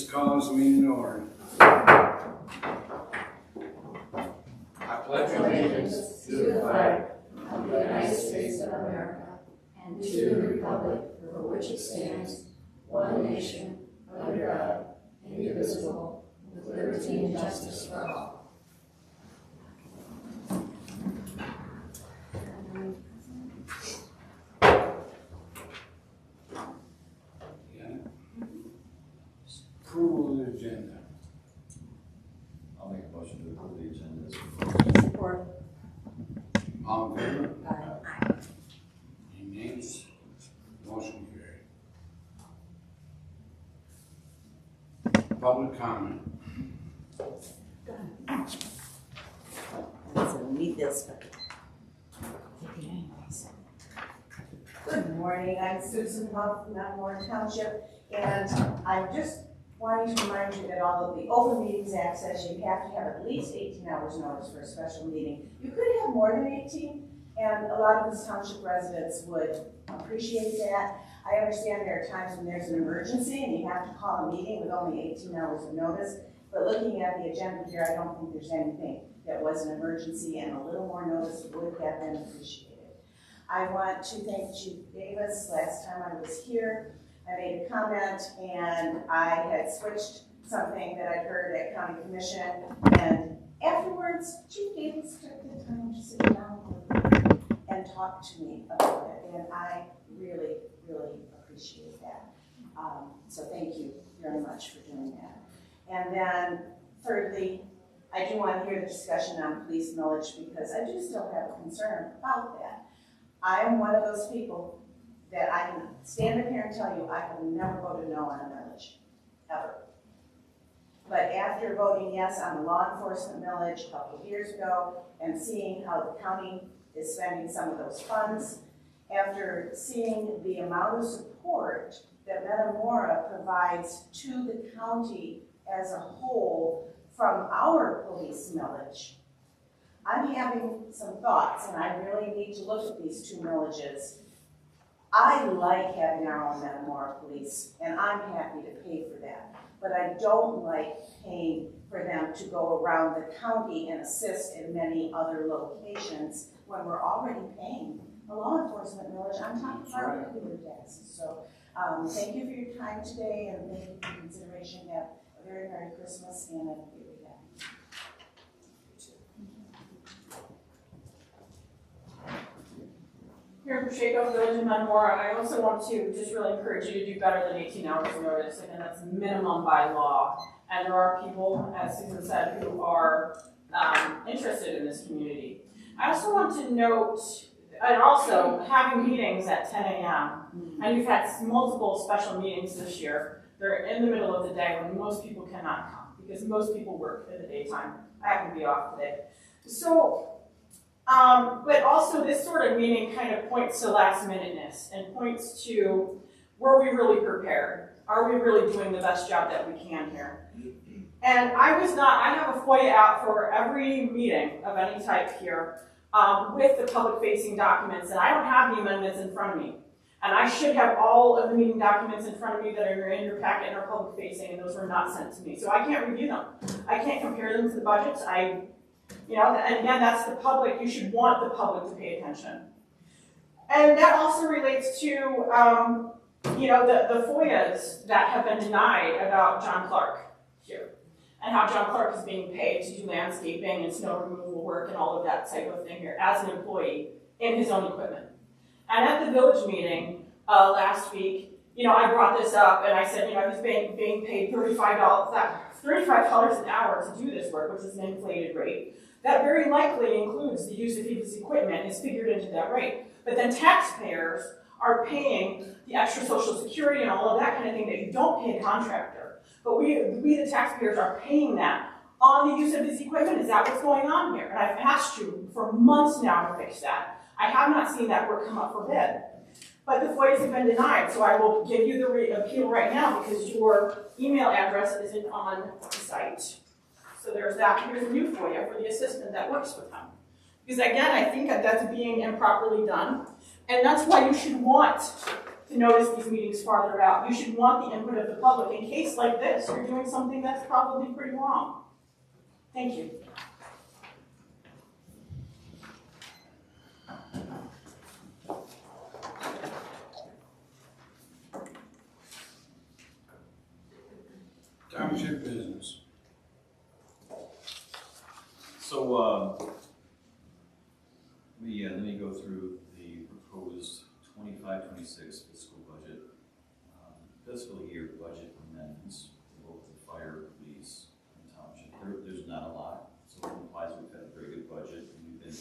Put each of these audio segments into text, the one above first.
Please call this meeting to order. I pledge allegiance to the flag of the United States of America and to the republic for which it stands, one nation, under God, indivisible, with liberty and justice for all. Approval of the agenda. I'll make a motion to approve the agenda. Support. All in favor? Aye. Any nays? Motion carried. Public comment. So we need this, but. Good morning, I'm Susan Huff from Metamora Township, and I'm just wanting to remind you that all of the Open Meetings Act says you have to have at least 18 hours notice for a special meeting. You could have more than 18, and a lot of us township residents would appreciate that. I understand there are times when there's an emergency and you have to call a meeting with only 18 hours of notice, but looking at the agenda here, I don't think there's anything that was an emergency, and a little more notice would have been appreciated. I want to thank Chief Davis. Last time I was here, I made a comment and I had switched something that I'd heard at County Commission, and afterwards, Chief Davis took the time to sit down and talk to me about it, and I really, really appreciate that. So thank you very much for doing that. And then thirdly, I do want to hear the discussion on police millage, because I do still have a concern about that. I am one of those people that I can stand up here and tell you I have never voted no on a millage, ever. But after voting yes on the law enforcement millage a couple of years ago, and seeing how the county is spending some of those funds, after seeing the amount of support that Metamora provides to the county as a whole from our police millage, I'm having some thoughts, and I really need to look at these two millages. I like having our own Metamora police, and I'm happy to pay for that. But I don't like paying for them to go around the county and assist in many other locations when we're already paying a law enforcement millage on top of our regular taxes. So thank you for your time today, and thank you for your consideration. Have a very Merry Christmas and a really happy. Here in Pacheco, Village of Metamora, I also want to just really encourage you to do better than 18 hours notice, and that's minimum by law. And there are people, as Susan said, who are interested in this community. I also want to note, and also having meetings at 10 a.m. And you've had multiple special meetings this year. They're in the middle of the day when most people cannot come, because most people work in the daytime. I happen to be off today. So, but also this sort of meeting kind of points to last minuteness and points to, were we really prepared? Are we really doing the best job that we can here? And I have a FOIA out for every meeting of any type here with the public facing documents, and I don't have the amendments in front of me. And I should have all of the meeting documents in front of me that are in your packet and are public facing, and those were not sent to me. So I can't review them. I can't compare them to the budgets. And again, that's the public. You should want the public to pay attention. And that also relates to, the FOIAs that have been denied about John Clark here, and how John Clark is being paid to do landscaping and snow removal work and all of that type of thing here as an employee in his own equipment. And at the village meeting last week, I brought this up and I said, he's being paid $35 an hour to do this work, which is an inflated rate. That very likely includes the use of his equipment, is figured into that rate. But then taxpayers are paying the extra Social Security and all of that kind of thing that you don't pay a contractor. But we the taxpayers are paying that on the use of his equipment. Is that what's going on here? And I've asked you for months now to fix that. I have not seen that work come up for bid. But the FOIAs have been denied, so I will give you the appeal right now because your email address isn't on the site. So there's that. Here's a new FOIA for the assistant that works with them. Because again, I think that that's being improperly done. And that's why you should want to notice these meetings farther out. You should want the input of the public. In case like this, you're doing something that's probably pretty wrong. Thank you. Township business. So, let me go through the proposed 25-26 fiscal budget, fiscal year budget amendments for both the fire, police, and township. There's not a lot, so it implies we've had a very good budget, and we've been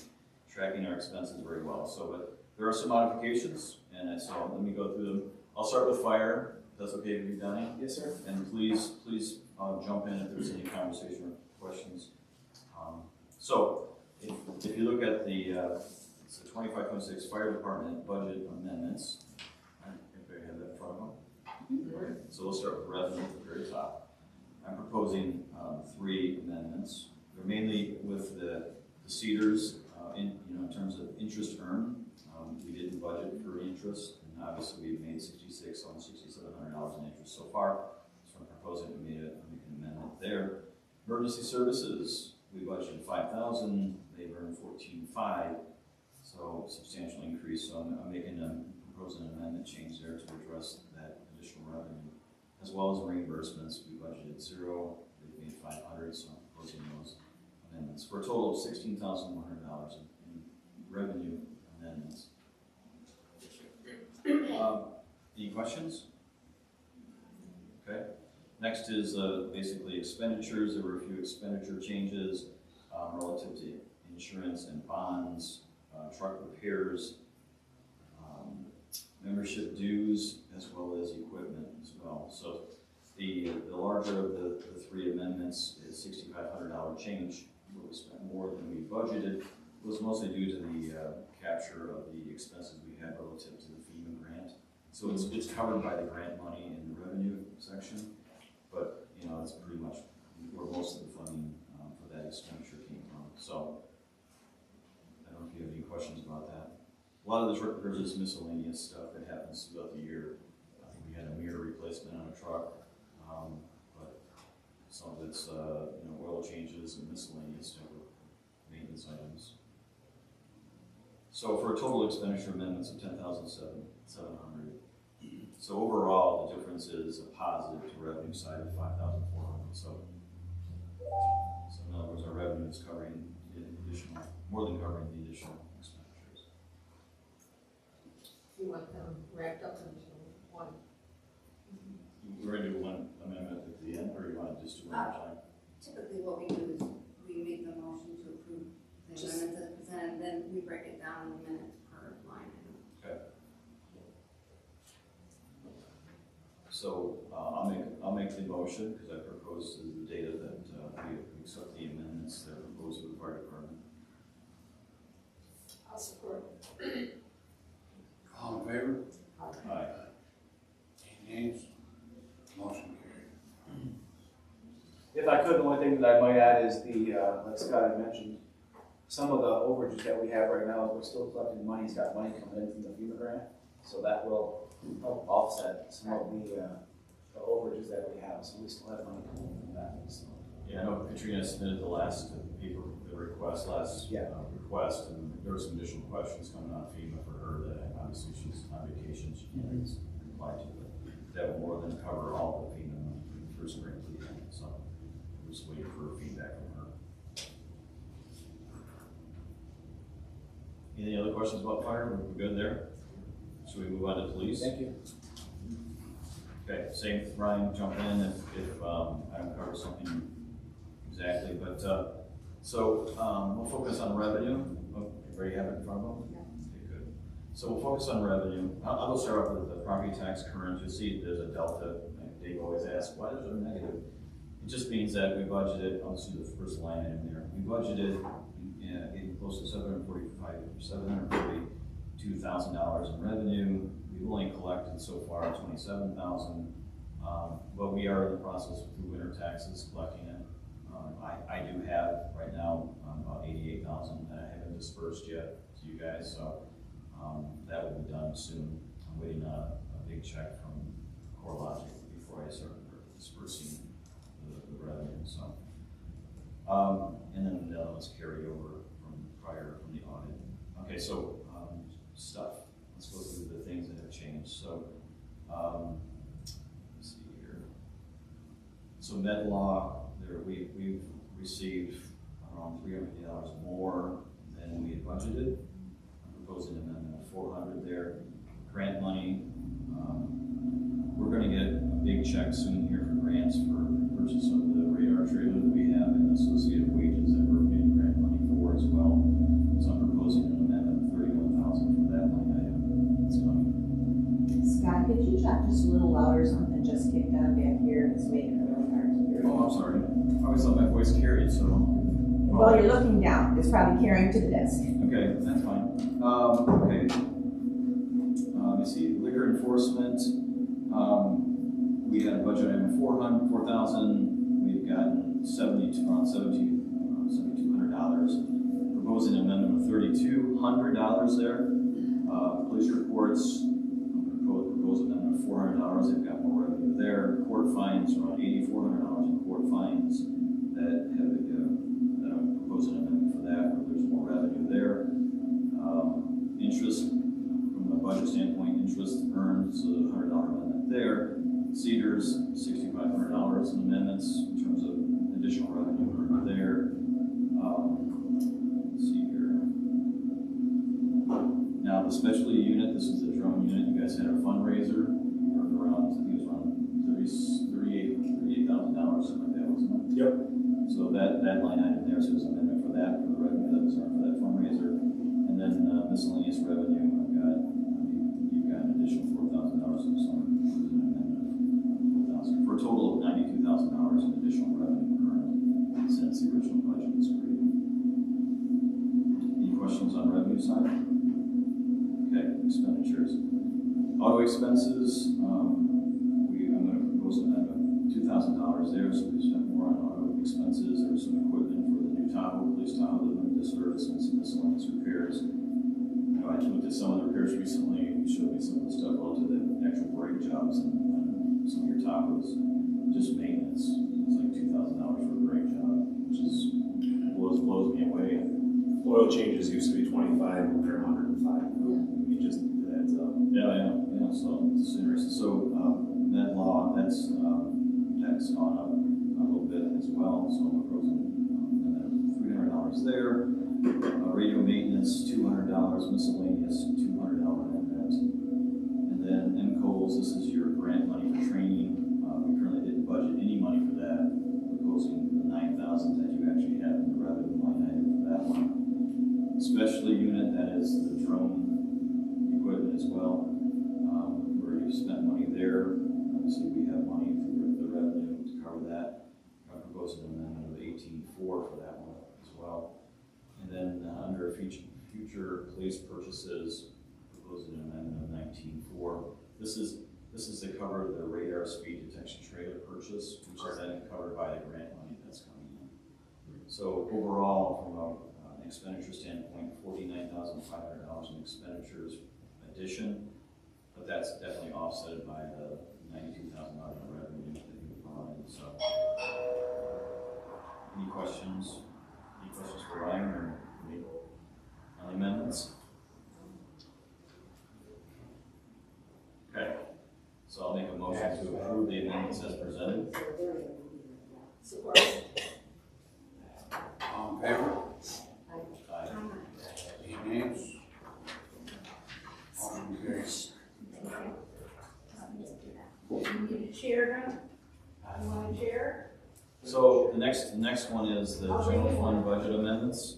tracking our expenses very well. So, but there are some modifications, and so let me go through them. I'll start with fire. That's okay with you, Donnie? Yes, sir. And please jump in if there's any conversation or questions. So, if you look at the 25-26 fire department budget amendments, I think I have that in front of them. All right. So we'll start with revenue at the very top. I'm proposing 3 amendments. They're mainly with the Cedars in terms of interest earned. We didn't budget for interest, and obviously we've made almost $6,700 in interest so far. So I'm proposing to make an amendment there. Emergency services, we budgeted $5,000. They've earned $14,500, so substantial increase. So I'm proposing an amendment change there to address that additional revenue, as well as reimbursements. We budgeted $0. They've made $500, so I'm proposing those amendments for a total of $16,100 in revenue amendments. Any questions? Okay. Next is basically expenditures. There were a few expenditure changes relative to insurance and bonds, truck repairs, membership dues, as well as equipment as well. So the larger of the 3 amendments is $6,500 change, where we spent more than we budgeted. It was mostly due to the capture of the expenses we had relative to the FEMA grant. So it's covered by the grant money in the revenue section, but it's pretty much where most of the funding for that expenditure came from. So I don't know if you have any questions about that. A lot of this repairs is miscellaneous stuff that happens throughout the year. I think we had a mirror replacement on a truck, but some of it's oil changes and miscellaneous type of maintenance items. So for a total expenditure amendments of $10,700. So overall, the difference is a positive to revenue side of $5,400. So in other words, our revenue is covering the additional, more than covering the additional expenditures. You want them wrapped up into one? We're going to do one amendment at the end, or you want to just do one at a time? Typically what we do is we make the motion to approve the amendments as presented, then we break it down in the minutes per line item. Okay. So I'll make the motion because I proposed to the data that we accept the amendments that are proposed for the fire department. I'll support. All in favor? Aye. Any nays? Motion carried. If I could, the only thing that I might add is like Scott had mentioned, some of the overages that we have right now, we're still collecting money. He's got money coming in from the FEMA grant, so that will help offset some of the overages that we have. So we still have money coming in from that. So. Yeah, I know Katrina submitted the last request, request, and there were some additional questions coming on FEMA for her that obviously she's on vacation, she can't reply to, but that will more than cover all the FEMA money for the first grant lead. So we're just waiting for feedback from her. Any other questions about fire? We're good there? Should we move on to police? Thank you. Okay, same with Ryan, jump in if I don't cover something exactly, but we'll focus on revenue. Oh, everybody have it in front of them? Yeah. Okay, good. So we'll focus on revenue. I'll start off with the property tax current. You'll see there's a delta. Dave always asks, why is there a negative? It just means that we budgeted, I'll just do the first line item there. We budgeted in close to $742,000 in revenue. We've only collected so far $27,000, but we are in the process through winter taxes collecting it. I do have right now about $88,000 that I haven't dispersed yet to you guys, so that will be done soon. I'm waiting on a big check from CoreLogic before I start dispersing the revenue, so. And then the other ones carry over from the audit. Okay, so, stuff. Let's go through the things that have changed. So, let's see here. So med law, we've received around $350 more than we had budgeted. I'm proposing an amendment of $400 there. Grant money, we're gonna get a big check soon here for grants for purchase of the radar trailer that we have and associated wages that we're getting grant money for as well. So I'm proposing an amendment of $31,000 for that line item. It's coming. Scott, could you talk just a little louder? Something just kicked on back here. It's making it really hard to hear. Oh, I'm sorry. I always thought my voice carried, so. Well, you're looking down. It's probably carrying to the desk. Okay, that's fine. Okay. Let me see, liquor enforcement, we had a budget item of $4,000, we've gotten $7,200. Proposing an amendment of $3,200 there. Police reports, propose an amendment of $400, they've got more revenue there. Court fines, around $8,400 in court fines that have, that I'm proposing an amendment for that, where there's more revenue there. Interest, from a budget standpoint, interest earned, so a $100 amendment there. Cedars, $6,500 in amendments in terms of additional revenue earned there. Let's see here. Now the specialty unit, this is the drone unit. You guys had a fundraiser. You earned around, I think it was around $38,000, something like that, wasn't it? Yep. So that line item there, so there's an amendment for that, for the revenue that was earned for that fundraiser. And then miscellaneous revenue, you've got an additional $4,000 in some, for a total of $92,000 in additional revenue earned since the original budget was created. Any questions on revenue side? Okay, expenditures. Auto expenses, I'm going to propose an amendment of $2,000 there, so we spent more on auto expenses. There was some equipment for the new Tahoe, police Tahoe that went into service, and some miscellaneous repairs. You know, I looked at some of the repairs recently, and you showed me some of the stuff relative to the actual brake jobs and some of your Tahoes. Just maintenance, it's like $2,000 for a brake job, which is blows me away. Oil changes used to be 25, they're 105. It just adds up. Yeah, so it's interesting. So, med law, that's gone up a little bit as well, so I'm proposing $300 there. Radio maintenance, $200, miscellaneous, $200 amendment. And then MCOs, this is your grant money for training. We currently didn't budget any money for that, proposing the $9,000 that you actually have in the revenue line item for that one. Specialty unit, that is the drone equipment as well. Where you've spent money there. Obviously, we have money for the revenue to cover that. I propose an amendment of $18,400 for that one as well. And then under future police purchases, proposing an amendment of $19,400. This is to cover the radar speed detection trailer purchase, which is then covered by the grant money that's coming in. So overall, from an expenditure standpoint, $49,500 in expenditures addition, but that's definitely offset by the $92,000 in revenue that you provided. So, any questions? Any questions for Ryan or me on the amendments? Okay, so I'll make a motion to approve the amendments as presented. Support. All in favor? Aye. Any nays? Motion carries. You need a chair, Don? You want a chair? So the next one is the general fund budget amendments.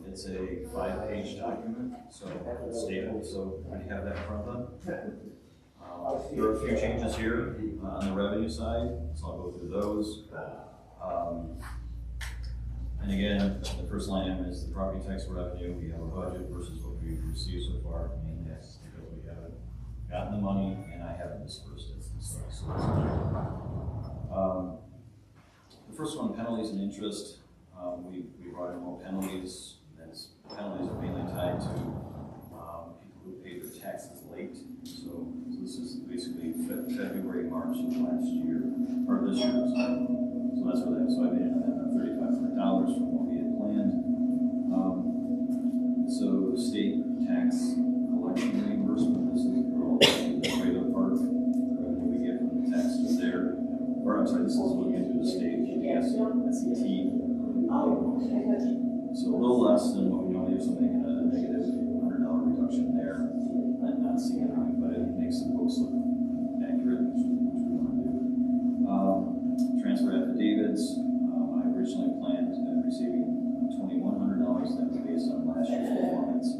It's a 5-page document, so it's stapled, so we have that in front of them. There are a few changes here on the revenue side, so I'll go through those. And again, the first line item is the property tax revenue. We have a budget versus what we've received so far. And that's because we haven't gotten the money and I haven't dispersed it. So the first one, penalties and interest. We brought in more penalties. Penalties are mainly tied to people who paid their taxes late. So this is basically February, March of last year, or this year, so that's where that is. So I made an amendment of $3,500 from what we had planned. So state tax collection reimbursement, this is for all the trailer park, the revenue we get from the taxes there. Or I'm sorry, this is what we get through the state, SET. So a little less than what we normally do, so making a negative $100 reduction there. Not significant, but it makes the books look accurate, which we want to do. Transfer affidavits, I originally planned on receiving $2,100, that was based on last year's performance.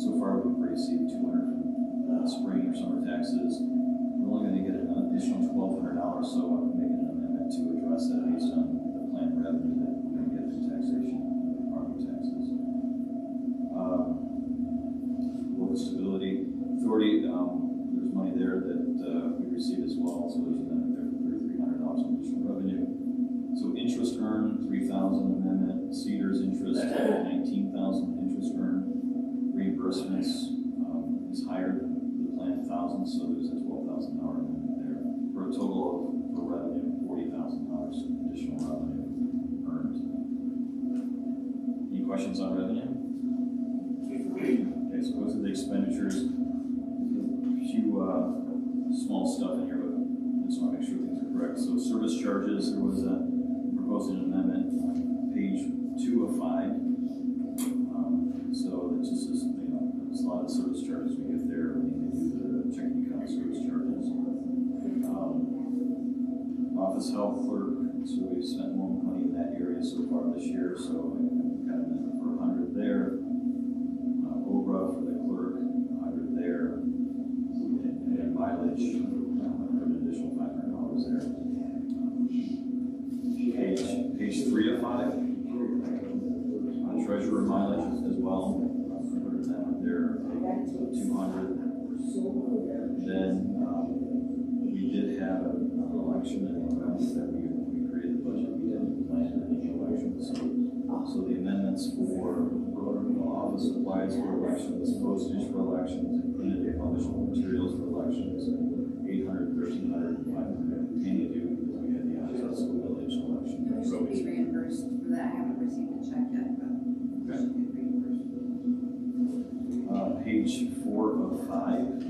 So far, we've received $200 from spring or summer taxes. We're only going to get an additional $1,200, so I'm making an amendment to address that based on the planned revenue that we're going to get from taxation, property taxes. Local Stability Authority, there's money there that we received as well, so there's an amendment there for $3,300 in additional revenue. So interest earned, $3,000 amendment. Cedars interest, $19,000 interest earned. Reimbursements is higher than the planned $1,000, so there's a $12,000 amendment there for a total of, for revenue, $40,000 additional revenue earned. Any questions on revenue? Okay, so goes to the expenditures. A few small stuff in here, but I just want to make sure things are correct. So service charges, there was a proposed an amendment, page 2 of 5. So it just is, there's a lot of service charges we get there. We need to do the checking account service charges. Office health clerk, so we've spent more money in that area so far this year, so I got an amendment for 100 there. OBRA for the clerk, 100 there. And mileage, an additional $500 there. Page 3 of 5. Treasurer mileage as well. There, 200. Then we did have an election and that we created the budget. We didn't plan any elections. So the amendments for office supplies for elections, postage for elections, and printed and published materials for elections, 800, 1,300, 500. Mainly due because we had the Oswego village election. We should be reimbursed for that. I haven't received a check yet, but we should be reimbursed. Page 4 of 5.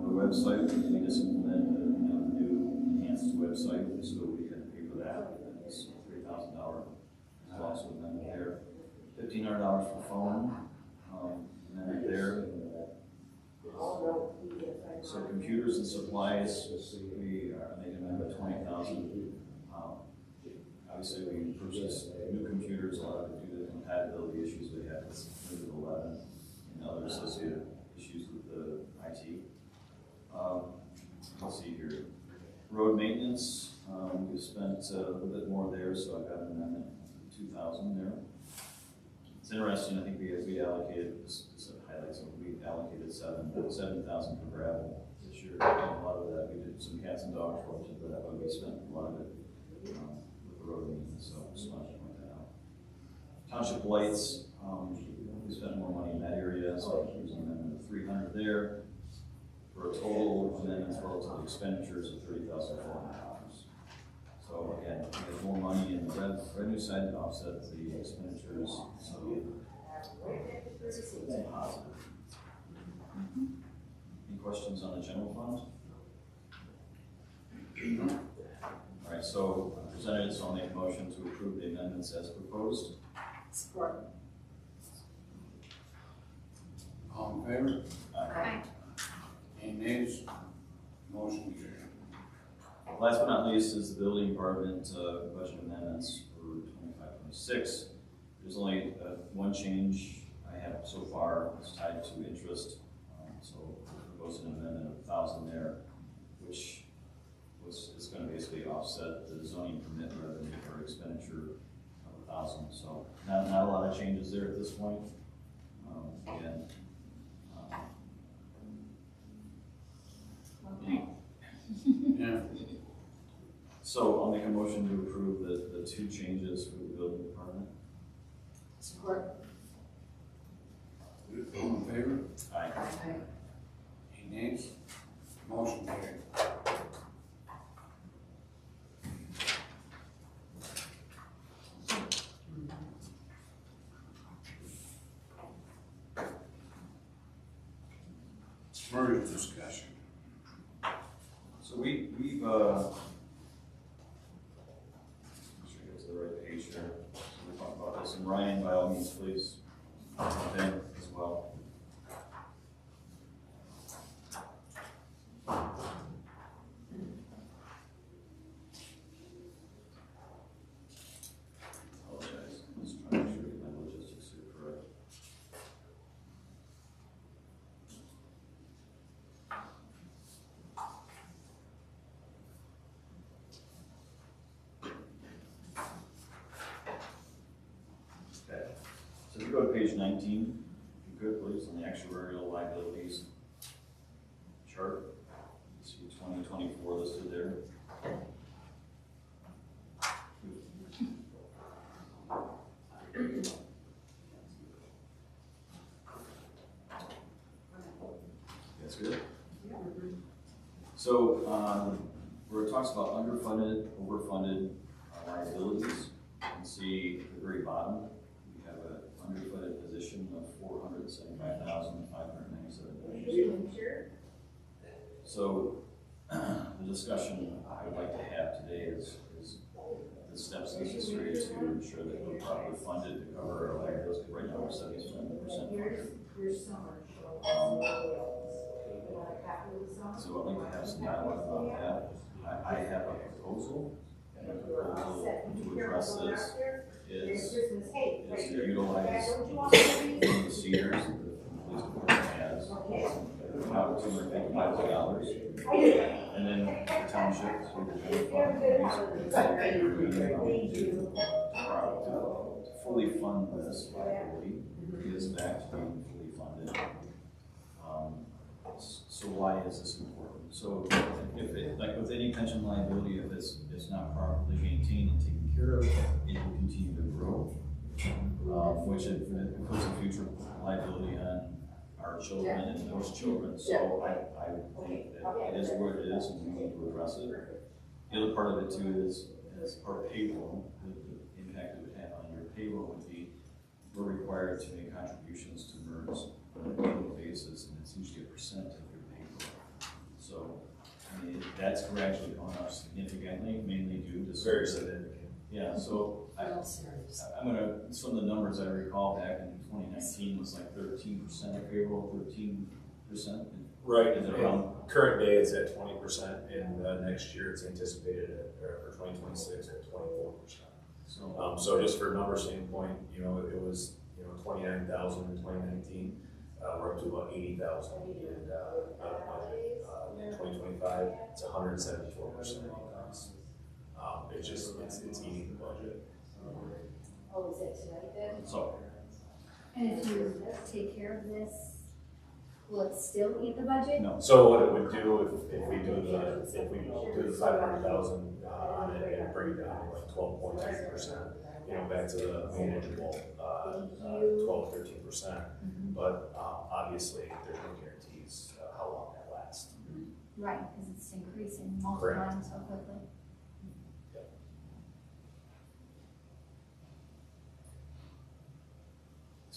The website, we just implemented a new enhanced website, so we had to pay for that. It's $3,000. There's also an amendment there. $1,500 for phone, amendment there. So computers and supplies, we are making an amendment of $20,000. Obviously, we purchased new computers, a lot of it due to the compatibility issues we had with Windows 11 and other associated issues with the IT. Let's see here. Road maintenance, we spent a little bit more there, so I got an amendment of $2,000 there. It's interesting, I think we allocated, this highlights, we allocated $7,000 for gravel this year. And a lot of that, we did some cats and dogs relative to that, but we spent a lot of it with the road maintenance, so just wanted to point that out. Township lights, we spent more money in that area, so there's an amendment of $300 there. For a total amendments relative to expenditures of $30,400. So again, we have more money in the revenue side to offset the expenditures, so it's a positive. Any questions on the general fund? All right, so presented, so I'll make a motion to approve the amendments as proposed. Support. All in favor? Aye. Any nays? Motion carried. Last but not least is the building department budget amendments for 25-26. There's only one change I have so far. It's tied to interest. So we're proposing an amendment of $1,000 there, which is going to basically offset the zoning permit revenue for expenditure of $1,000. So not a lot of changes there at this point. Again. Yeah. So I'll make a motion to approve the two changes for the building department. Support. All in favor? Aye. Any nays? Motion carried. Merger discussion. So we've, make sure I get to the right page here. So we'll talk about this, and Ryan, by all means, please, jump in as well. Apologize, I'm just trying to make sure my logistics are correct. Okay, so if you go to page 19, if you could please, on the actuarial liabilities chart, you see 2024 listed there. That's good. So, where it talks about underfunded, overfunded liabilities, you can see at the very bottom, we have an underfunded position of $475,597. So, the discussion I would like to have today is the steps necessary to ensure that we're properly funded to cover our liabilities. Right now, we're 77% funded. So I'd like to have some dialogue about that. I have a proposal, and the proposal to address this is to utilize the seniors that the police department has, about $250,000. And then the township, through the general fund, to fully fund this liability, get us back to being fully funded. So why is this important? So if it, like with any pension liability, if it's not properly maintained and taken care of, it will continue to grow, which it puts a future liability on our children and those children. So I think that it is what it is, and we need to address it. The other part of it too is our payroll. The impact it would have on your payroll would be we're required to make contributions to MERS on an annual basis, and it's usually a percent of your payroll. So, I mean, that's gradually going up significantly, mainly due to Very significant. Yeah, so I'm gonna, some of the numbers I recall back in 2019 was like 13% of payroll, 13%. Right, Is it around? current day it's at 20%, and next year it's anticipated for 2026 at 24%. So just for a number standpoint, you know, it was 29,000 in 2019. We're up to about 80,000 in in 2025. It's 174% increase. It's eating the budget. Oh, is it tonight then? So, And if you take care of this, will it still eat the budget? no, So what it would do if we do the 500,000 on it and bring it down to like 12.2%, back to the manageable 12-13%. But obviously, there's no guarantees how long that lasts. Right, because it's increasing, Correct. multiplying so quickly.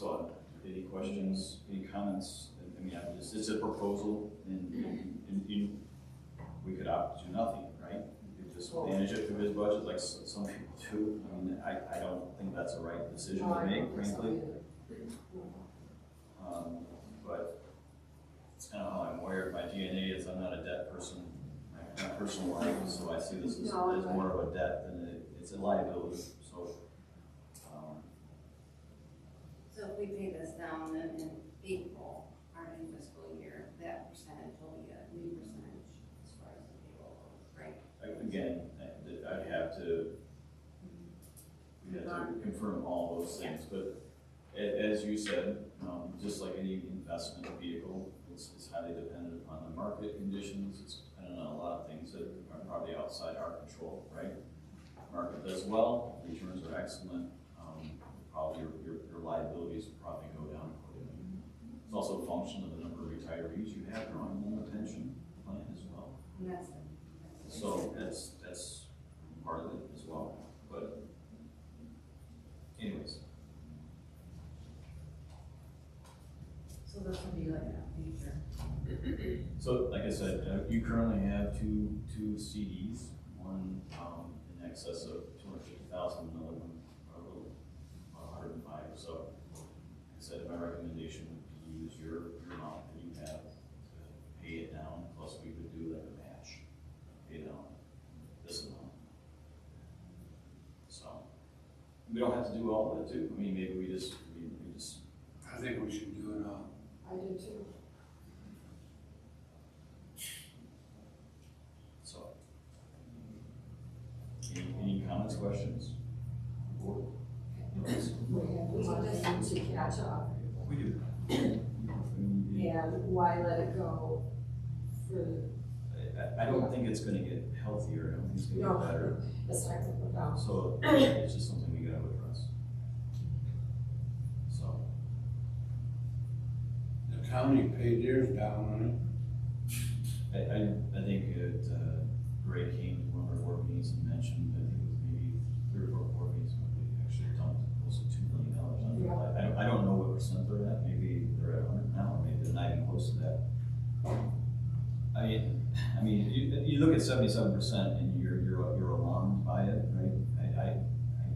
so any questions, any comments? I mean, it's a proposal, and we could opt to do nothing, right? We could just manage it through his budget like some people do. I mean, I don't think that's the right decision to make, frankly. But it's kind of how I'm wired. My DNA is I'm not a debt person. My personal life, so I see this as more of a debt than it's a liability. So if we pay this down in April, our new fiscal year, that percentage will be a new percentage as far as the payroll goes, right? Again, I'd have to, we have to confirm all those things, but as you said, just like any investment vehicle, it's highly dependent upon the market conditions. It's dependent on a lot of things that are probably outside our control, right? Market does well, returns are excellent, probably your liabilities will probably go down accordingly. It's also a function of the number of retirees you have drawing on the pension plan as well. And that's So that's part of it as well, but anyways. So this would be like a future. So like I said, you currently have two CDs, one in excess of 250,000, another one a little 105. So like I said, my recommendation would be to use your amount that you have to pay it down, plus we would do like a match, pay down this amount. So we don't have to do all of it too. I mean, maybe we just I think we should do it all. I do too. so. Any comments, questions? Board? We have the money to catch up, We do. and why let it go for, I don't think it's gonna get healthier, I don't think it's gonna no, get better. it's not gonna go down. So it's just something we gotta address. So, The county paid theirs down on it. I think Greg came to one of our board meetings and mentioned, I think it was maybe 3 or 4 board meetings, when they actually dumped close to $2 million on it. Yeah. I don't know what percent they're at, maybe they're at 100 now, or maybe they're not even close to that. I mean, you look at 77% and you're alarmed by it, right?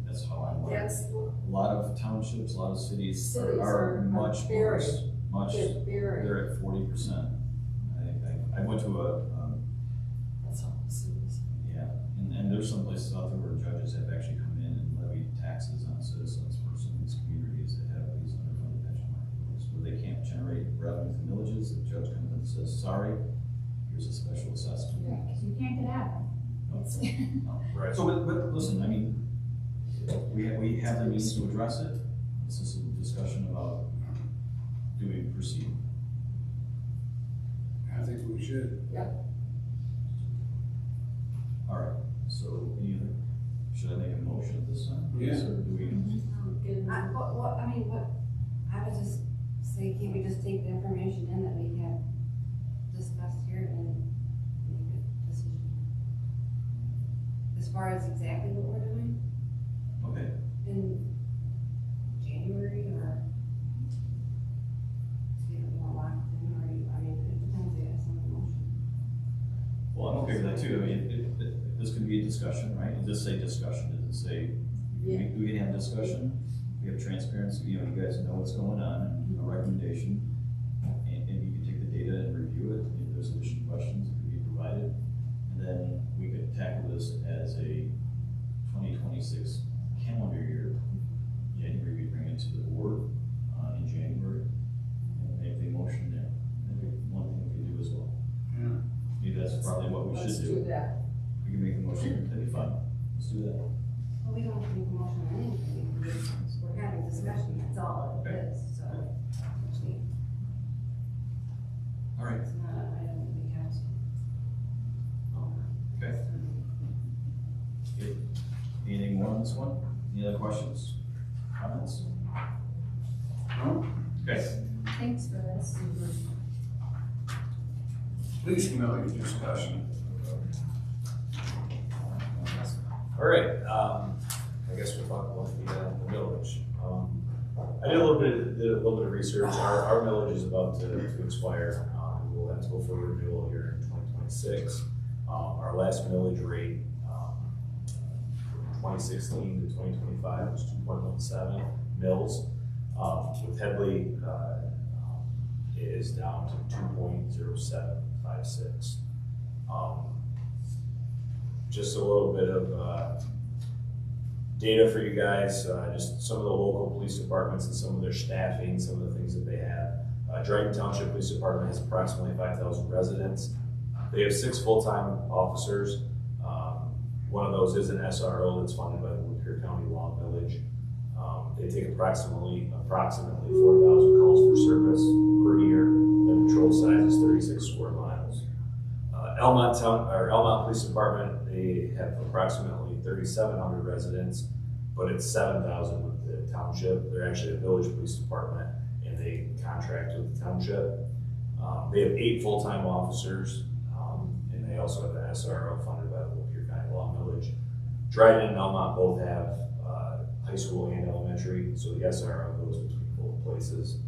That's how I want it. That's, A lot of townships, a lot of cities Cities are are much very, worse, much, it's very, they're at 40%. I went to that's all the cities. yeah, and there's some places out there where judges have actually come in and levied taxes on citizens for some of these communities that have these underfunded pension markets, where they can't generate revenue from villages. The judge comes in and says, sorry, here's a special assessment. Yeah, because you can't get out. It's, No. Right. So, but listen, I mean, we have the means to address it. This is a discussion about do we proceed. I think we should. All right, so any other, should I make a motion at this time? Yeah. Or do we? I would just say, can't we just take the information in that we have discussed here and make a decision? As far as exactly what we're doing Okay, in January or to get it more locked in, or, I mean, it depends, we have some emotion. well, I'm okay with that too. I mean, this could be a discussion, right? It does say discussion, does it say, we can have discussion, we have transparency, you know, you guys know what's going on, a recommendation, and you can take the data and review it, if there's additional questions, it could be provided, and then we could tackle this as a 2026 calendar year. January, we bring it to the board in January, and make the motion there. Maybe one thing we could do as well. Yeah. Maybe that's probably what we let's should do that. We can make the motion, that'd be fine. Let's do that. Well, we don't have to make a motion on anything, we're having discussion, that's all it Okay. is, so. Actually, All right. it's not an item that we have to. Okay. Good. Anything more on this one? Any other questions, comments? No? Okay. Thanks for this. Please email your discussion. All right, I guess we'll talk about the millage. I did a little bit of research. Our millage is about to expire. We'll have to go for renewal here in 2026. Our last millage rate, from 2016 to 2025 was 2.17 mils. With Headley, it is down to 2.0756. Just a little bit of data for you guys, just some of the local police departments and some of their staffing, some of the things that they have. Dryden Township Police Department has approximately 5,000 residents. They have 6 full-time officers. One of those is an SRO that's funded by the Lapeer County Law Village. They take approximately 4,000 calls for service per year. The patrol size is 36 square miles. Elmont Police Department, they have approximately 3,700 residents, but it's 7,000 with the township. They're actually a village police department, and they contract with the township. They have 8 full-time officers. they also have an SRO funded by the Lapeer County Law Millage. Dryden and Elmont both have high school and elementary, so the SRO goes between both places.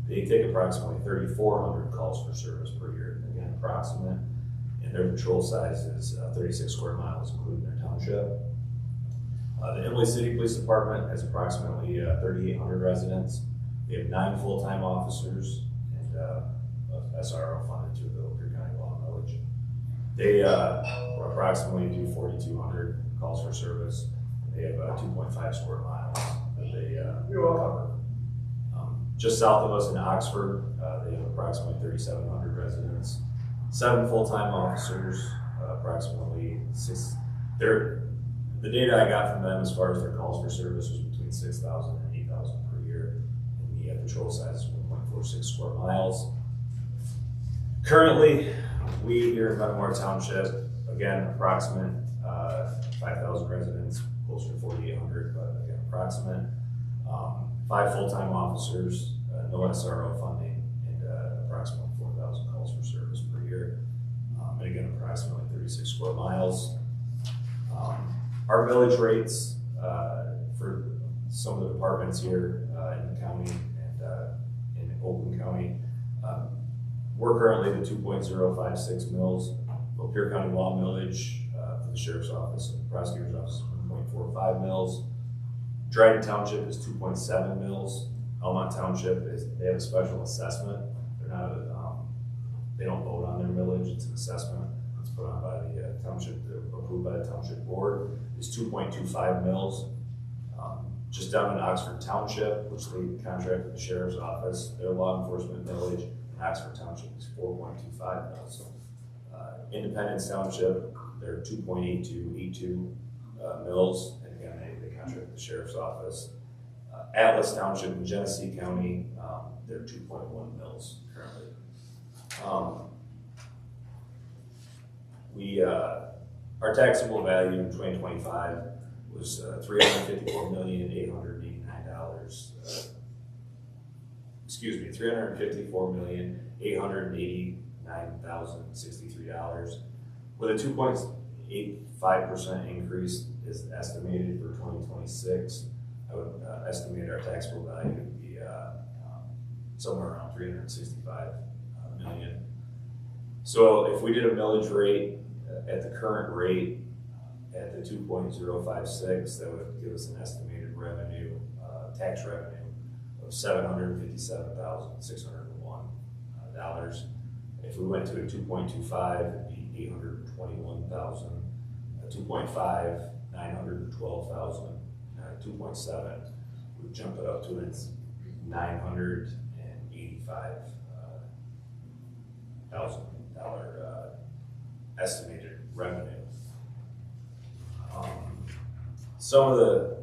They take approximately 3,400 calls for service per year, again, approximate, and their patrol size is 36 square miles, including their township. The Emily City Police Department has approximately 3,800 residents. They have 9 full-time officers and SRO funded through the Lapeer County Law Millage. They approximately do 4,200 calls for service. They have 2.5 square miles that they cover. Just south of us in Oxford, they have approximately 3,700 residents, 7 full-time officers, approximately 6. The data I got from them as far as their calls for service was between 6,000 and 8,000 per year, and the patrol size is 1.46 square miles. Currently, we here in Metamora Township, again, approximate 5,000 residents, closer to 4,800, but again, approximate. 5 full-time officers, no SRO funding, and approximately 4,000 calls for service per year. And again, approximately 36 square miles. Our millage rates for some of the departments here in the county and in Oakland County, we're currently the 2.056 mills. Lapeer County Law Millage for the Sheriff's Office and the Prosecutor's Office is 1.45 mills. Dryden Township is 2.7 mills. Elmont Township they have a special assessment. They're not they don't vote on their millage. It's an assessment. It's put on by the township, approved by the Township Board. Is 2.25 mills. Just down in Oxford Township, which they contract with the Sheriff's Office, their law enforcement millage in Oxford Township is 4.25 mills. Independence Township, they're 2.82 mills. They contract with the Sheriff's Office. Atlas Township in Genesee County, they're 2.1 mills currently. Our taxable value in 2025 was $354,889. $354,889,063, with a 2.85% increase is estimated for 2026. I would estimate our taxable value to be somewhere around 365 million. So if we did a millage rate at the current rate at the 2.056, that would give us an estimated revenue, tax revenue of $757,601. If we went to a 2.25, it'd be 821,000. 2.5, 912,000. 2.7 would jump it up to its $985,000 estimated revenue. Some of the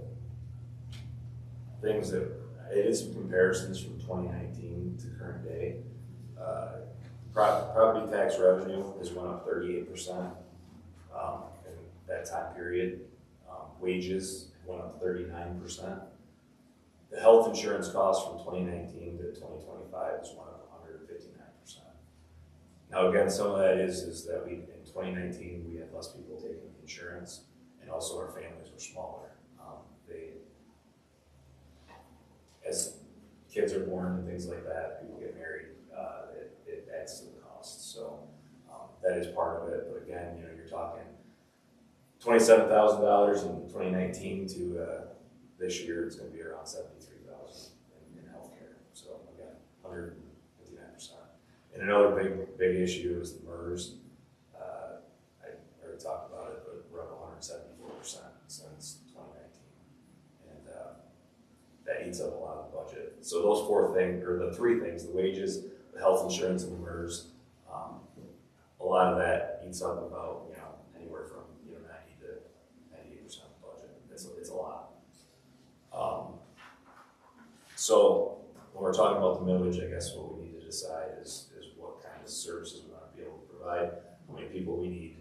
things that it is some comparisons from 2019 to current day. Property tax revenue has went up 38% in that time period. Wages went up 39%. The health insurance cost from 2019 to 2025 has went up 159%. Now again, some of that is that in 2019 we had less people taking insurance, and also our families were smaller. As kids are born and things like that, people get married, it adds to the cost. So that is part of it. But again, you're talking $27,000 in 2019 to this year, it's going to be around $73,000 in healthcare. So again, 159%. And another big issue is the MERS. I already talked about it, but we're up 174% since 2019, and that eats up a lot of the budget. So those 4 things, or the 3 things: the wages, the health insurance, and the MERS. A lot of that eats up about anywhere from 90 to 98% of the budget. It's a lot. So when we're talking about the millage, I guess what we need to decide is what kind of services we want to be able to provide, how many people we need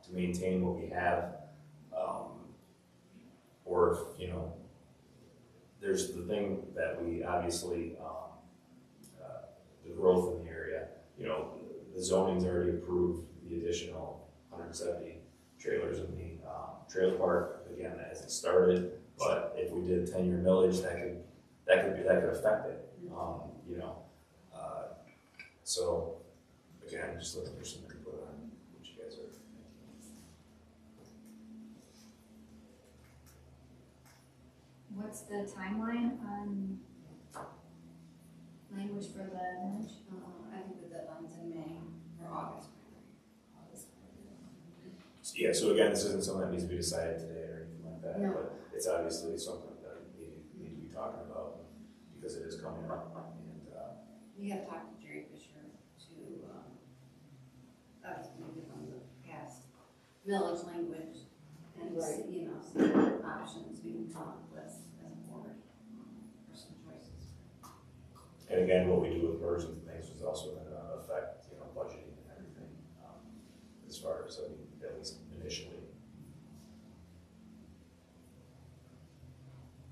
to maintain what we have, or if there's the thing that we obviously the growth in the area. The zoning's already approved. the additional 170 trailers in the trailer park, again, as it started, but if we did a 10-year millage, that could affect it, you know. So, again, just looking for some input on what you guys are thinking. What's the timeline on language for the village? I think the deadline's in May or August. Yeah, so again, this isn't something that needs to be decided today or anything like that, No. but it's obviously something that we need to be talking about because it is coming up. And We have talked to Jerry Fisher to, obviously give them the past village language and, you know, see what options we can come up with as a board for some choices. and again, what we do with MERS and things is also going to affect, you know, budgeting and everything, as far as, I mean, at least initially.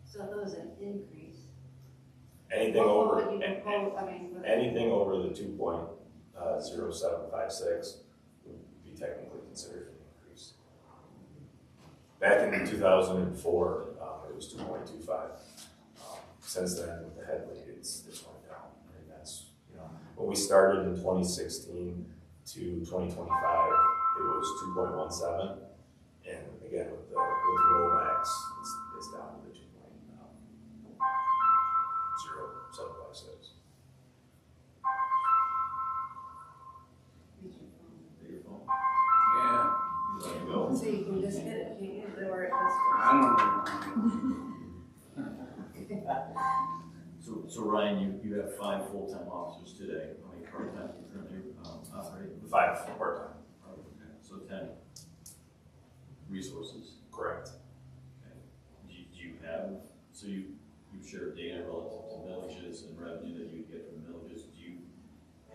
So those an increase. Anything What over, would you propose, I mean, for the- anything over the 2.0756 would be technically considered an increase. Back in 2004, it was 2.25. Since then, with the head lead, it's went down. And that's, you know, when we started in 2016 to 2025, it was 2.17. And again, with the rollbacks, it's down to the 2.0756. Your phone. Yeah, There you go. So you can just hit it, can't you? Or it I don't know. So Ryan, you have 5 full-time officers today. How many part-time you currently operate? 5 part-time. Okay, so 10 resources. Correct. Okay. Do you have, so you share data relative to villages and revenue that you get from villages. Do you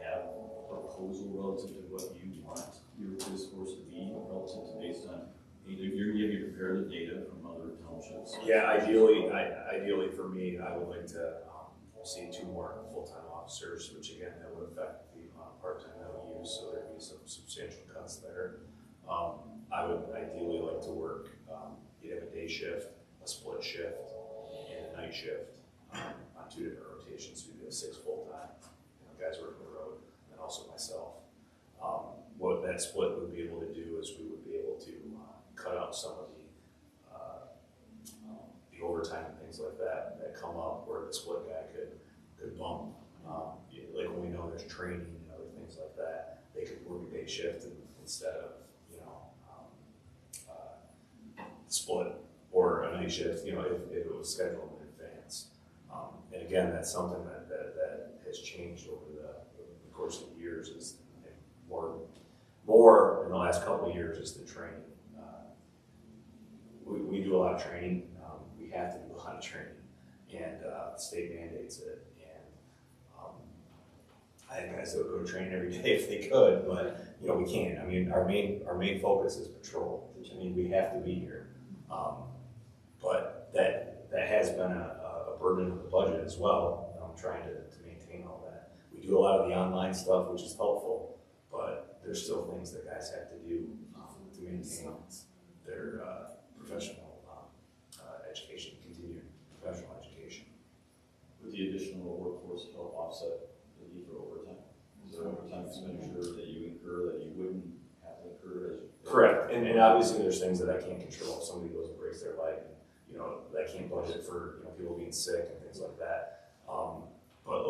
have a proposal relative to what you want your resource to be relative to based on, you compare the data from other townships? Yeah, ideally for me, I would like to see 2 more full-time officers, which again, that would affect the amount of part-time that we use, so there'd be some substantial cuts there. I would ideally like to work, you'd have a day shift, a split shift, and a night shift on 2 different rotations. So we'd have 6 full-time, you know, guys working the road, and also myself. What that split would be able to do is we would be able to cut out some of the overtime and things like that come up where the split guy could bump. Like when we know there's training and other things like that, they could work a day shift instead of, you know, split or a night shift, you know, if it was scheduled in advance. And again, that's something that has changed over the course of the years is more in the last couple of years is the training. We do a lot of training. We have to do a lot of training, and the state mandates it. And I think guys that would go to training every day if they could, but you know we can't. I mean, our main focus is patrol. I mean, we have to be here, but that has been a burden of the budget as well. Trying to maintain all that. We do a lot of the online stuff, which is helpful, but there's still things that guys have to do to maintain their professional education, continued professional education. With the additional workforce to help offset the need for overtime? Is there overtime expenditure that you incur that you wouldn't have to incur as you? Correct, and obviously there's things that I can't control. If somebody goes and breaks their leg, you know, I can't budget for, you know, people being sick and things like that. But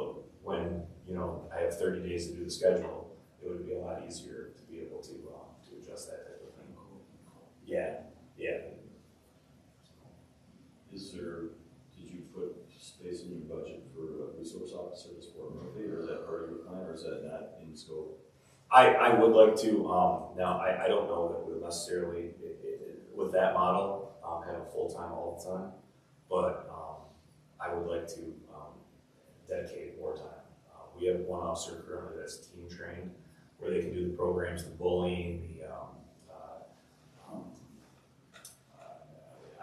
when, you know, I have 30 days to do the schedule, it would be a lot easier to be able to adjust that type of thing. Yeah. Did you put space in your budget for a resource officer to support remotely, or is that part of your plan, or is that not in scope? I would like to, now I don't know that we'll necessarily, with that model, have a full-time all the time, but I would like to dedicate more time. We have one officer currently that's team trained, where they can do the programs, the bullying,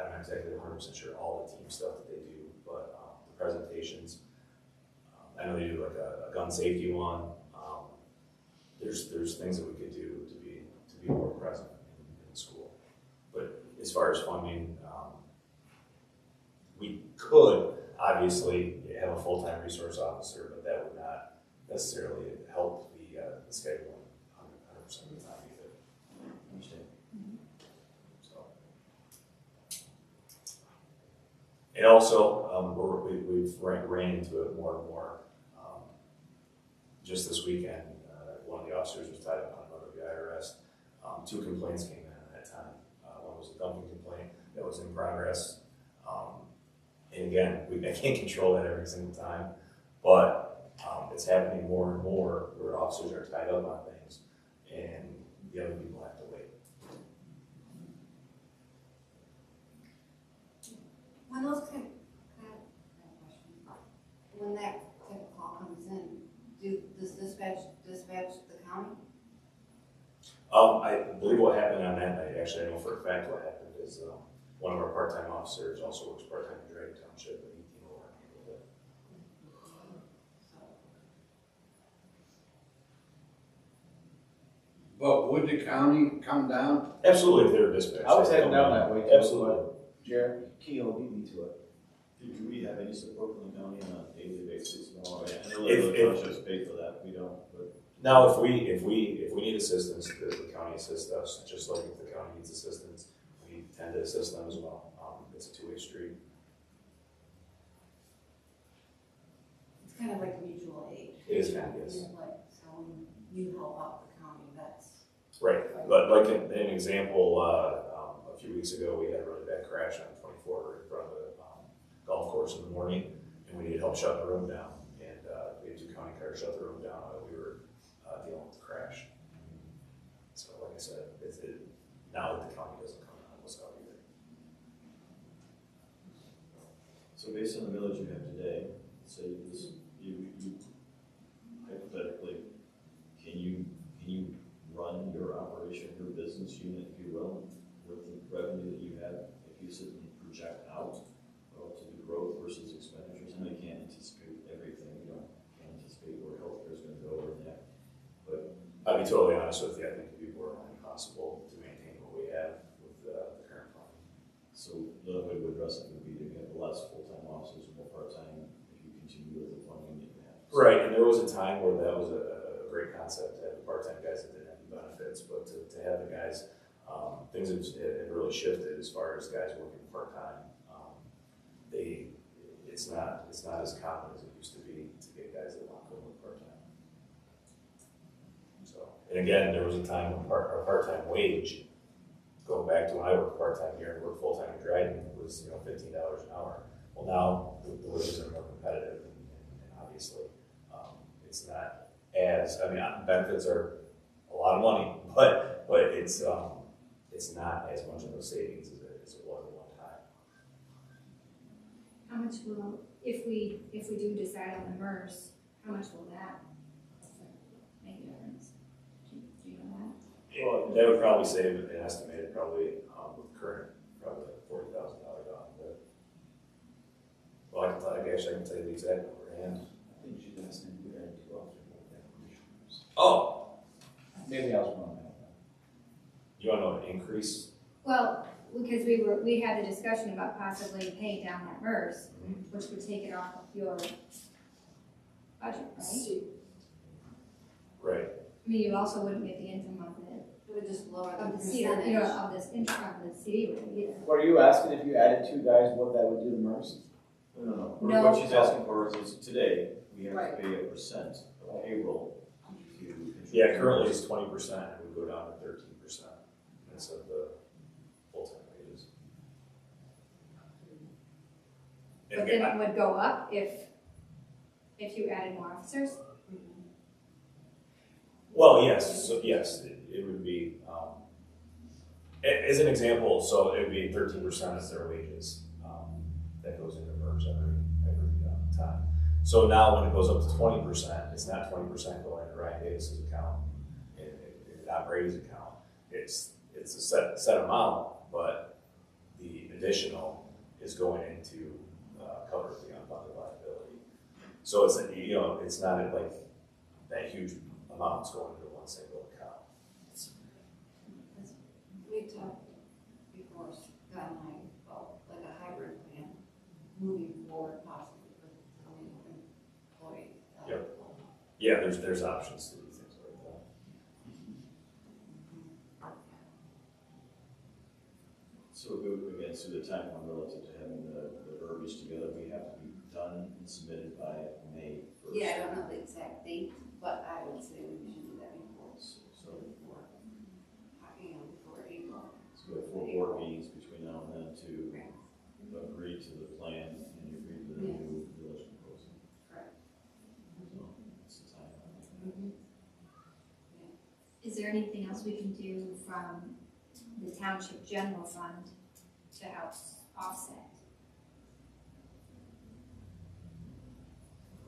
I'm not exactly 100% sure all the team stuff that they do, but the presentations, I know they do like a gun safety one. There's things that we could do to be as far as funding, we could obviously have a full-time resource officer, but that would not necessarily help the scheduling 100% of the time either. Understand. So. And also, we've ran into it more and more. Just this weekend, one of the officers was tied up on another guy arrest. 2 complaints came in at that time. One was a dumping complaint that was in progress. And again, I can't control that every single time, but it's happening more and more where officers are tied up on things and the other people have to wait. When those kind of question, when that type of call comes in, does dispatch the county? I believe what happened on that night, actually I know for a fact what happened is one of our part-time officers also works part-time in Dryden Township, and he came over and handled it. But would the county come down? Absolutely, if they're dispatched. I was heading down that way too. Absolutely. Jared Keel beat me to it. Do we have any support from the county on a daily basis? No, I know If- the townships pay for that, we don't, but. Now, if we need assistance, the county assists us, just like if the county needs assistance, we tend to assist them as well. It's a two-way street. It's kind of like mutual aid. It is kind of, yes. You know, like, so when you help out the county, that's. Right, but like an example, a few weeks ago, we had a really bad crash on 24 in front of the golf course in the morning, and we needed help shutting the room down. And we had 2 county cars shut the room down while we were dealing with the crash. So like I said, now that the county doesn't come and help us out either. So based on the millage you have today, say this, you hypothetically, can you run your operation, your business unit, if you will, with the revenue that you have, if you sit and project out relative to growth versus expenditures? I know you can't anticipate everything, you can't anticipate where healthcare is gonna go or that, but I'll be totally honest with you, I think it'd be more than possible to maintain what we have with the current plan. so the way to address it would be to get less full-time officers, more part-time, if you continue with the funding that you have. Right, and there was a time where that was a great concept to have the part-time guys that didn't have any benefits, but to have the guys, things have really shifted as far as guys working part-time. It's not as common as it used to be to get guys that want to go work part-time. So, and again, there was a time when our part-time wage, going back to when I worked part-time here and worked full-time in Dryden, was $15 an hour. Well, now the wages are more competitive, and obviously it's not as, benefits are a lot of money, but it's not as much of a savings as it was at one time. How much will, if we do decide on the MERS, how much will that make a difference? Do you know that? Well, that would probably save an estimated probably with current probably like $40,000 on it. Well, I can tell you the exact number, and I think she's asking if we had 2 officers with that commissioners. oh, Maybe I was wrong. you want to know an increase? Well, because we had a discussion about possibly paying down that MERS, which would take it off of your budget, right? Right. I mean, you also wouldn't get the income of It would just lower the the CD, percentage. of this income of the CD rate either. Were you asking if you added 2 guys, what that would do to MERS? No. No. What she's asking for is today, we have Right. to pay a percent of payroll to contribute. Yeah, currently it's 20%, and we go down to 13% instead of the full-time wages. But then it would go up if you added more officers? Well, yes, so yes, it would be, as an example, so it would be 13% as their wages, that goes into MERS every time. So now when it goes up to 20%, it's not 20% going into Ryan Davis's account, and not Brady's account. It's a set amount, but the additional is going into cover the unfunded liability. So it's not like that huge amount's going into one single account. We've talked before yeah, there's options to do things like that. So again, so the timeline relative to having the verbiage together, we have to be done and submitted by May 1st. Yeah, I don't know the exact date, but I would say we should do that before, So before April. we have 4 board meetings between now and then to Right. agree to the plan and agree to the new village proposal. Correct. So that's the timeline. Is there anything else we can do from the township general fund to help offset?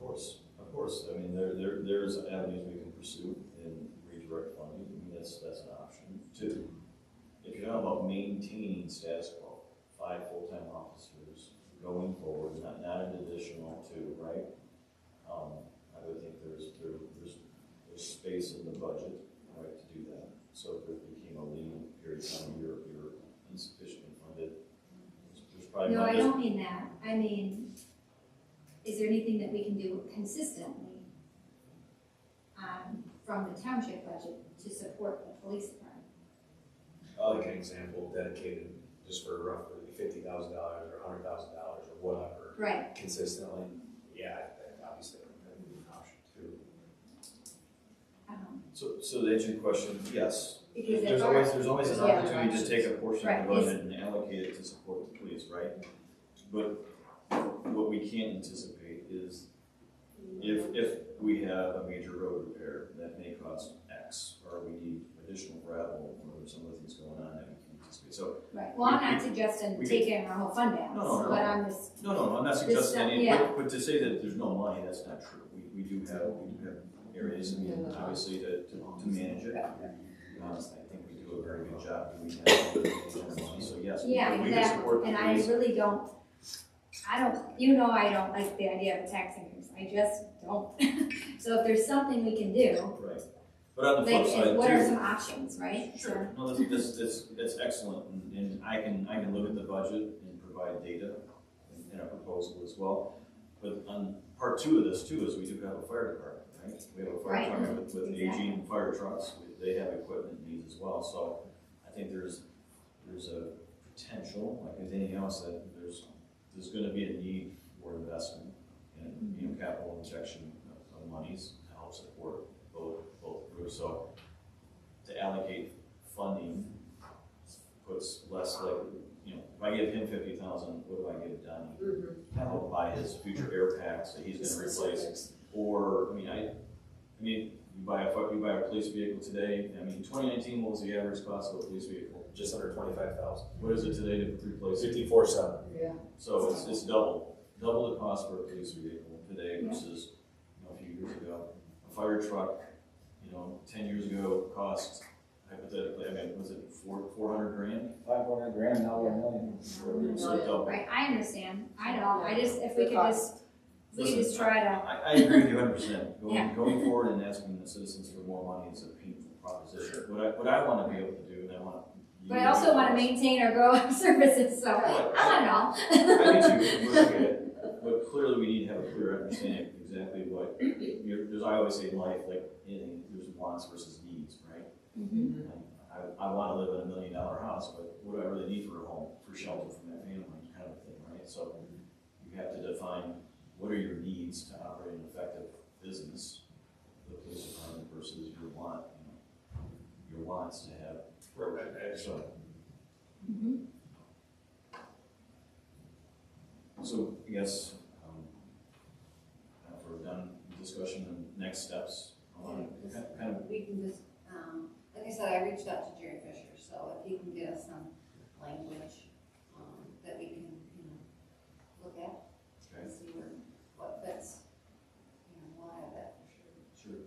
Of course. I mean, there's avenues we can pursue in redirect funding. I mean, that's an option. 2, if you're talking about maintaining status quo, 5 full-time officers going forward, not an additional 2, right? I would think there's space in the budget, right, to do that. So if there became a lean period of time, you're insufficiently funded. There's probably No, I don't mean that. I mean, is there anything that we can do consistently from the township budget to support the police department? Like an example, dedicated just for roughly $50,000 or $100,000 or whatever. Right. Consistently, yeah, obviously that would be an option too. So to answer your question, yes. Because There's always an Yeah. opportunity to take a portion of the Right. budget and allocate it to support the police, right? But what we can't anticipate is if we have a major road repair that may cost X, or we need additional gravel, or there's some other things going on that we can't anticipate. So, Right, well, I'm not suggesting we- taking our whole fund balance, No. but I'm just, no, I'm not suggesting any, yeah. but to say that there's no money, that's not true. We do have areas, I mean, obviously, to manage it. I think we do a very good job doing that. So yes, yeah, we can support exactly, the and I police. really don't, I don't like the idea of a tax increase, I just don't. So if there's something we can do, Right. But on the flip like, side, what are too. some options, right? Sure, no, that's excellent, and I can look at the budget and provide data in a proposal as well. But on part 2 of this too is we do have a fire department, right? We have a fire Right. department with Exactly. aging fire trucks, they have equipment needs as well, so I think there's a potential, like with anything else, that there's gonna be a need for investment and, capital injection of monies to help support both groups. So to allocate funding puts less like, if I give him 50,000, what do I give Donnie? To help buy his future air packs that he's gonna replace. Or, you buy a police vehicle today, 2019, what was the average cost of a police vehicle? Just under 25,000. What is it today to replace it? 54,700. So it's double the cost for a police vehicle today versus, a few years ago. A fire truck, 10 years ago cost, hypothetically, was it $400 grand? $500,000, now we're $1 million. So double. Right, I understand, I know, if we could just try to, I agree with you 100%. Yeah. Going forward and asking the citizens for more money is a painful proposition. What I want to be able to do, and I want you but I also want to do maintain or grow our services, so, I don't know. I do too, we're looking at it, but clearly we need to have a clear understanding of exactly what, there's, I always say in life, like anything, there's wants versus needs, right? Mhm. And I want to live in $1 million house, but what do I really need for a home, for shelter for my family, kind of thing, right? So you have to define what are your needs to operate an effective business, the police department versus your wants to have. So, Mhm. so yes, if we're done with discussion and next steps, I want to kind of, We can just, like I said, I reached out to Jerry Fisher, so if he can get us some language, that we can, look at okay, and see what fits, we'll have that for sure. sure.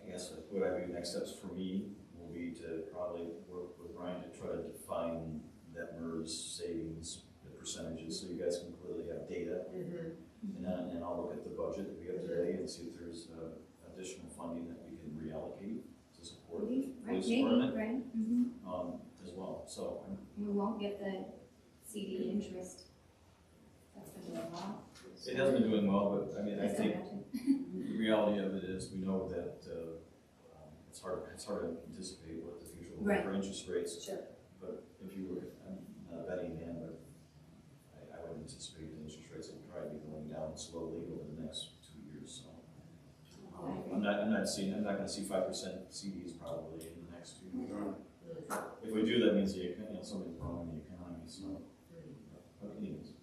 I guess what I do next steps for me will be to probably work with Brian to try to define that MERS savings, the percentages, so you guys can clearly have data. And then I'll look at the budget that we have today and see if there's additional funding that we can reallocate to support the Right, police maybe, department right, as well. So we won't get the CD interest. That's been doing well. It has been doing well, but I mean, I think the reality of it is, we know that, it's hard to anticipate what the future will be Right. for interest rates. Sure. But if you were, I'm not a betting man, but I would anticipate the interest rates will probably be going down slowly over the next 2 years, so. I'm not gonna see 5% CDs probably in the next 2 years. If we do, that means something's wrong in the economy, so. But anyways,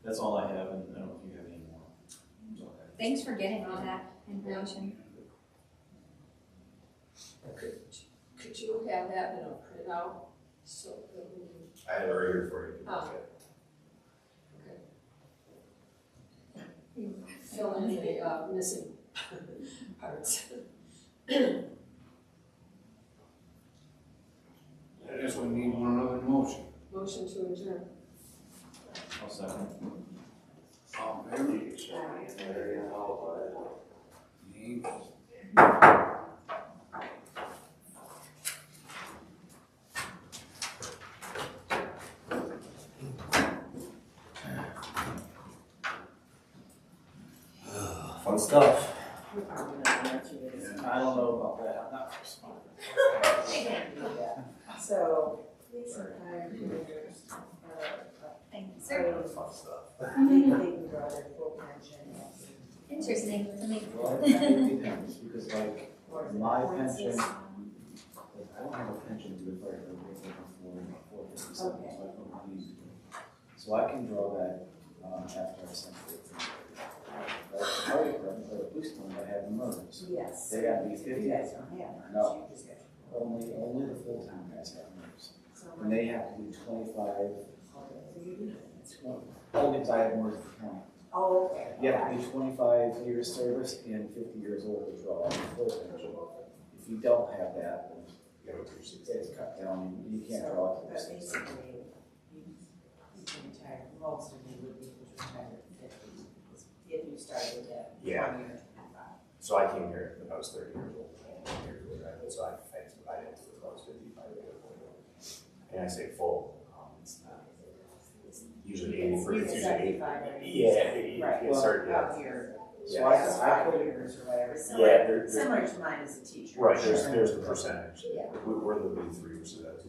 that's all I have, and I don't know if you have any more. So, Thanks for getting all that information. Could you have that in a printout, so that we can, I have it right here for you. Oh. fill in the missing parts? I guess we need one other motion. Motion to adjourn. I'll second. All in favor? Nay. Fun stuff. I don't know about that, I'm not responding. So, these are kind of years, Thank you, sir. Fun stuff. big brother, full pension. Interesting to me. Well, it kind of depends, because like, my pension, I don't have a pension to the fire department before 457, so I don't use it. So I can draw that, after I send it. But the fire department, or the police department, I have murders. Yes. They got these 50. You guys don't have much. No. You just got- Only the full-time guys have murders. So And they have to do 25, So you do that. only because I have more than 20. Oh, okay. You have to do 25 years service and 50 years old to draw on the full pension. If you don't have that, then it's cut down, you can't draw it to But the 60. basically, you can retire, most of you would be retired at 50, if you started at 20 Yeah. or 25. So I came here when I was 30 years old. So I didn't do it when I was 55 years old. And I say full, it's not, it's usually 80, You it's can usually 80. 75 or 80. Yeah, you Right, can well, start, yeah. out here, So I put it, years or whatever, Yeah, there- similar to mine as a teacher. Right, there's the percentage. Yeah. We're the big 3% of that.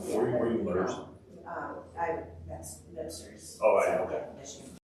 Yeah. Were you merged? That's Webster's. Oh, I know. Yeah, Michigan.